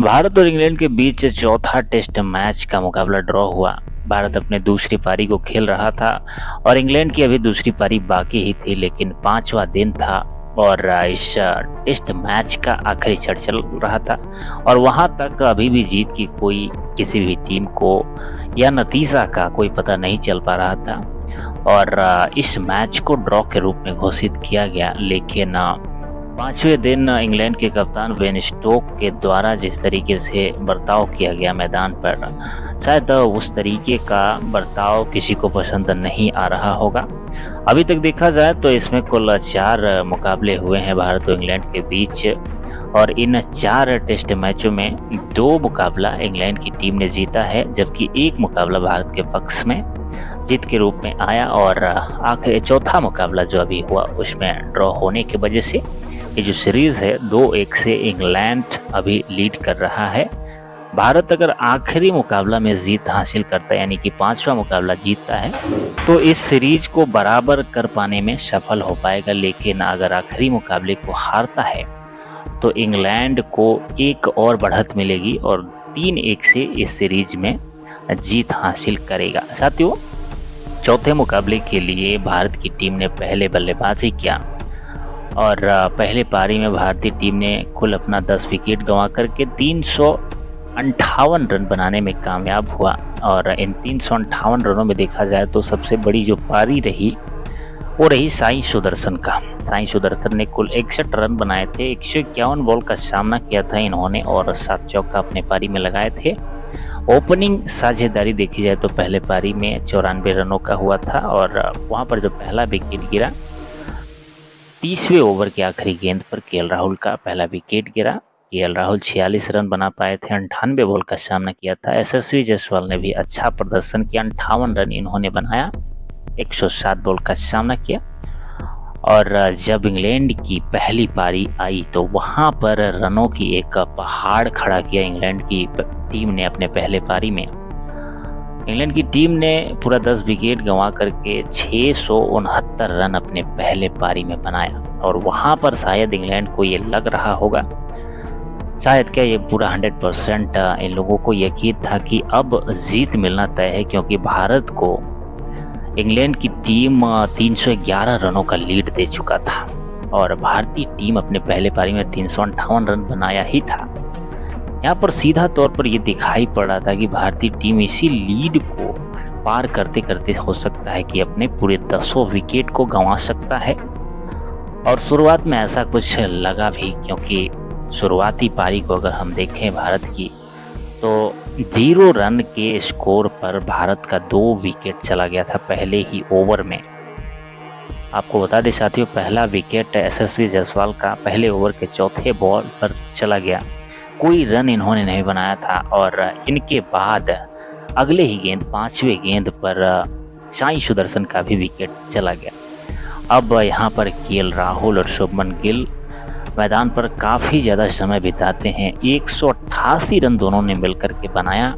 भारत और इंग्लैंड के बीच चौथा टेस्ट मैच का मुकाबला ड्रॉ हुआ। भारत अपने दूसरी पारी को खेल रहा था और इंग्लैंड की अभी दूसरी पारी बाकी ही थी, लेकिन पांचवा दिन था और इस टेस्ट मैच का आखिरी क्षण चल रहा था और वहां तक अभी भी जीत की कोई किसी भी टीम को या नतीजा का कोई पता नहीं चल पा रहा था और इस मैच को ड्रॉ के रूप में घोषित किया गया। लेकिन पांचवें दिन इंग्लैंड के कप्तान बेन स्टोक के द्वारा जिस तरीके से बर्ताव किया गया मैदान पर, शायद उस तरीके का बर्ताव किसी को पसंद नहीं आ रहा होगा। अभी तक देखा जाए तो इसमें कुल 4 मुकाबले हुए हैं भारत और इंग्लैंड के बीच और इन 4 टेस्ट मैचों में 2 मुकाबला इंग्लैंड की टीम ने जीता है, जबकि 1 मुकाबला भारत के पक्ष में जीत के रूप में आया और आखिर चौथा मुकाबला जो अभी हुआ उसमें ड्रॉ होने की वजह से ये जो सीरीज है 2-1 से इंग्लैंड अभी लीड कर रहा है। भारत अगर आखिरी मुकाबला में जीत हासिल करता है, यानी कि 5वां मुकाबला जीतता है, तो इस सीरीज को बराबर कर पाने में सफल हो पाएगा। लेकिन अगर आखिरी मुकाबले को हारता है तो इंग्लैंड को एक और बढ़त मिलेगी और 3-1 से इस सीरीज में जीत हासिल करेगा। साथियों, चौथे मुकाबले के लिए भारत की टीम ने पहले बल्लेबाजी किया और पहले पारी में भारतीय टीम ने कुल अपना 10 विकेट गंवा करके 358 रन बनाने में कामयाब हुआ और इन 358 रनों में देखा जाए तो सबसे बड़ी जो पारी रही वो रही साई सुदर्शन का। साई सुदर्शन ने कुल 61 रन बनाए थे, 151 बॉल का सामना किया था इन्होंने और 7 चौका अपने पारी में लगाए थे। ओपनिंग साझेदारी देखी जाए तो पहले पारी में 94 रनों का हुआ था और वहां पर जो पहला विकेट गिरा 30वें ओवर के आखिरी गेंद पर केएल राहुल का पहला विकेट गिरा। केएल राहुल 46 रन बना पाए थे, 98 बॉल का सामना किया था। यशस्वी जायसवाल ने भी अच्छा प्रदर्शन किया, 58 रन इन्होंने बनाया, 107 बॉल का सामना किया। और जब इंग्लैंड की पहली पारी आई तो वहां पर रनों की एक पहाड़ खड़ा किया इंग्लैंड की टीम ने अपने पहले पारी में। इंग्लैंड की टीम ने पूरा 10 विकेट गंवा करके 669 रन अपने पहले पारी में बनाया और वहां पर शायद इंग्लैंड को ये लग रहा होगा, शायद क्या ये पूरा 100% इन लोगों को यकीन था कि अब जीत मिलना तय है, क्योंकि भारत को इंग्लैंड की टीम 311 रनों का लीड दे चुका था और भारतीय टीम अपने पहले पारी में 358 रन बनाया ही था। यहाँ पर सीधा तौर पर यह दिखाई पड़ रहा था कि भारतीय टीम इसी लीड को पार करते करते हो सकता है कि अपने पूरे 10 विकेट को गंवा सकता है और शुरुआत में ऐसा कुछ लगा भी, क्योंकि शुरुआती पारी को अगर हम देखें भारत की तो 0 रन के स्कोर पर भारत का 2 विकेट चला गया था पहले ही ओवर में। आपको बता दें साथियों, पहला विकेट यशस्वी जायसवाल का पहले ओवर के चौथे बॉल पर चला गया, कोई रन इन्होंने नहीं बनाया था और इनके बाद अगले ही गेंद 5वें गेंद पर साई सुदर्शन का भी विकेट चला गया। अब यहाँ पर केएल राहुल और शुभमन गिल मैदान पर काफ़ी ज़्यादा समय बिताते हैं, 188 रन दोनों ने मिलकर के बनाया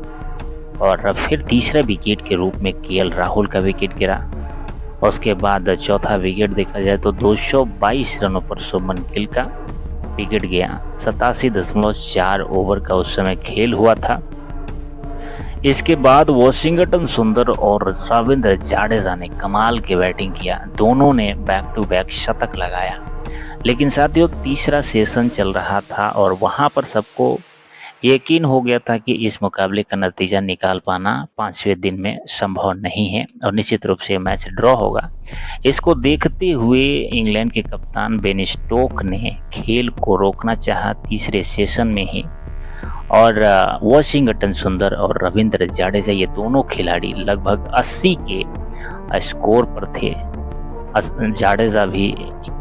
और फिर तीसरे विकेट के रूप में केएल राहुल का विकेट गिरा। उसके बाद चौथा विकेट देखा जाए तो 222 रनों पर शुभमन गिल का विकेट गया। 87.4 ओवर का उस समय खेल हुआ था। इसके बाद वॉशिंगटन सुंदर और रविंद्र जाडेजा ने कमाल की बैटिंग किया, दोनों ने बैक टू बैक शतक लगाया। लेकिन साथियों, तीसरा सेशन चल रहा था और वहां पर सबको यकीन हो गया था कि इस मुकाबले का नतीजा निकाल पाना 5वें दिन में संभव नहीं है और निश्चित रूप से मैच ड्रॉ होगा। इसको देखते हुए इंग्लैंड के कप्तान बेन स्टोक ने खेल को रोकना चाहा तीसरे सेशन में ही और वॉशिंगटन सुंदर और रविंद्र जाडेजा ये दोनों खिलाड़ी लगभग 80 के स्कोर पर थे। जाडेजा भी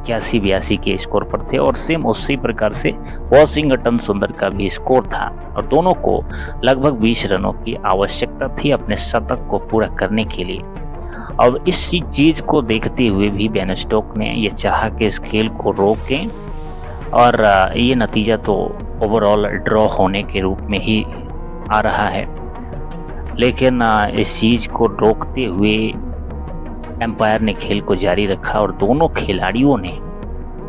81-82 के स्कोर पर थे और सेम उसी प्रकार से वॉशिंगटन सुंदर का भी स्कोर था और दोनों को लगभग 20 रनों की आवश्यकता थी अपने शतक को पूरा करने के लिए। अब इस चीज को देखते हुए भी बेन स्टोक ने यह चाहा कि इस खेल को रोकें और ये नतीजा तो ओवरऑल ड्रॉ होने के रूप में ही आ रहा है, लेकिन इस चीज को रोकते हुए एम्पायर ने खेल को जारी रखा और दोनों खिलाड़ियों ने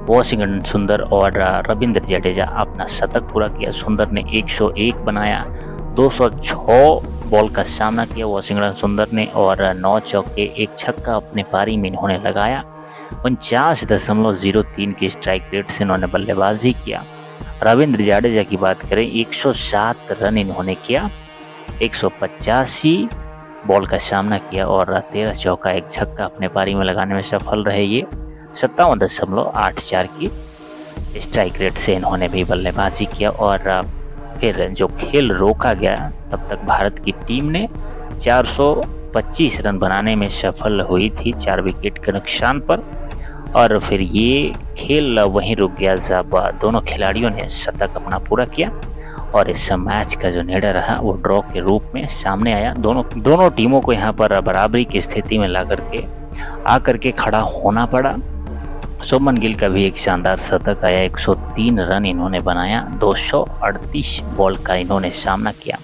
वॉशिंगटन सुंदर और रविंद्र जडेजा अपना शतक पूरा किया। सुंदर ने 101 बनाया, 206 बॉल का सामना किया वॉशिंगटन सुंदर ने और 9 चौके 1 छक्का अपने पारी में इन्होंने लगाया। 49.03 की स्ट्राइक रेट से इन्होंने बल्लेबाजी किया। रविंद्र जडेजा की बात करें 107 रन इन्होंने किया, 185 बॉल का सामना किया और 13 चौका 1 छक्का अपने पारी में लगाने में सफल रहे। ये 57.84 की स्ट्राइक रेट से इन्होंने भी बल्लेबाजी किया और फिर जो खेल रोका गया तब तक भारत की टीम ने 425 रन बनाने में सफल हुई थी 4 विकेट के नुकसान पर और फिर ये खेल वहीं रुक गया जब दोनों खिलाड़ियों ने शतक अपना पूरा किया और इस मैच का जो निर्णय रहा वो ड्रॉ के रूप में सामने आया। दोनों टीमों को यहाँ पर बराबरी की स्थिति में आकर के खड़ा होना पड़ा। शुभमन गिल का भी एक शानदार शतक आया, 103 रन इन्होंने बनाया, 238 बॉल का इन्होंने सामना किया,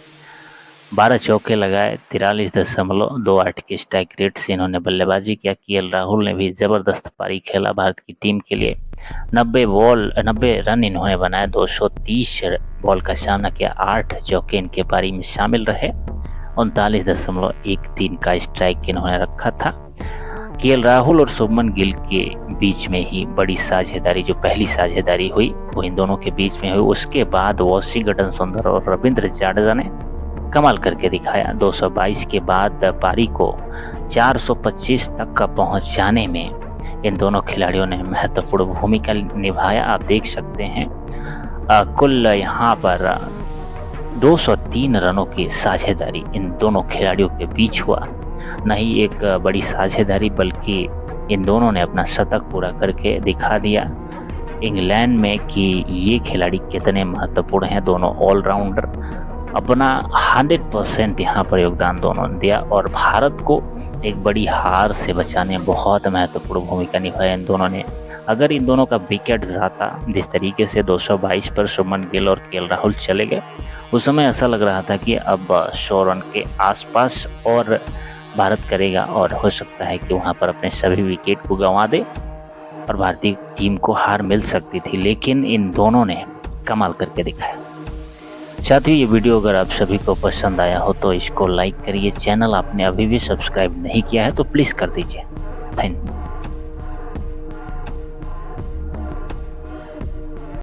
12 चौके लगाए, 43.28 की स्ट्राइक रेट से इन्होंने बल्लेबाजी किया। केएल राहुल ने भी ज़बरदस्त पारी खेला भारत की टीम के लिए, 90 रन इन्होंने बनाए, 230 बॉल का सामना किया, 8 चौके इनके पारी में शामिल रहे, 39.13 का स्ट्राइक इन्होंने रखा था। केएल राहुल और शुभमन गिल के बीच में ही बड़ी साझेदारी, जो पहली साझेदारी हुई वो इन दोनों के बीच में हुई। उसके बाद वॉशिंगटन सुंदर और रविंद्र जडेजा ने कमाल करके दिखाया। 222 के बाद पारी को 425 तक का पहुंच जाने में इन दोनों खिलाड़ियों ने महत्वपूर्ण भूमिका निभाया। आप देख सकते हैं कुल यहाँ पर 203 रनों की साझेदारी इन दोनों खिलाड़ियों के बीच हुआ। नहीं एक बड़ी साझेदारी बल्कि इन दोनों ने अपना शतक पूरा करके दिखा दिया इंग्लैंड में कि ये खिलाड़ी कितने महत्वपूर्ण हैं। दोनों ऑलराउंडर अपना 100% यहाँ पर योगदान दोनों ने दिया और भारत को एक बड़ी हार से बचाने में बहुत महत्वपूर्ण भूमिका निभाई इन दोनों ने। अगर इन दोनों का विकेट जाता जिस तरीके से 222 पर शुभमन गिल और केएल राहुल चले गए, उस समय ऐसा लग रहा था कि अब 100 रन के आसपास और भारत करेगा और हो सकता है कि वहां पर अपने सभी विकेट को गंवा दे और भारतीय टीम को हार मिल सकती थी, लेकिन इन दोनों ने कमाल करके दिखाया। साथियों, ये वीडियो अगर आप सभी को पसंद आया हो तो इसको लाइक करिए। चैनल आपने अभी भी सब्सक्राइब नहीं किया है तो प्लीज़ कर दीजिए। Thank you.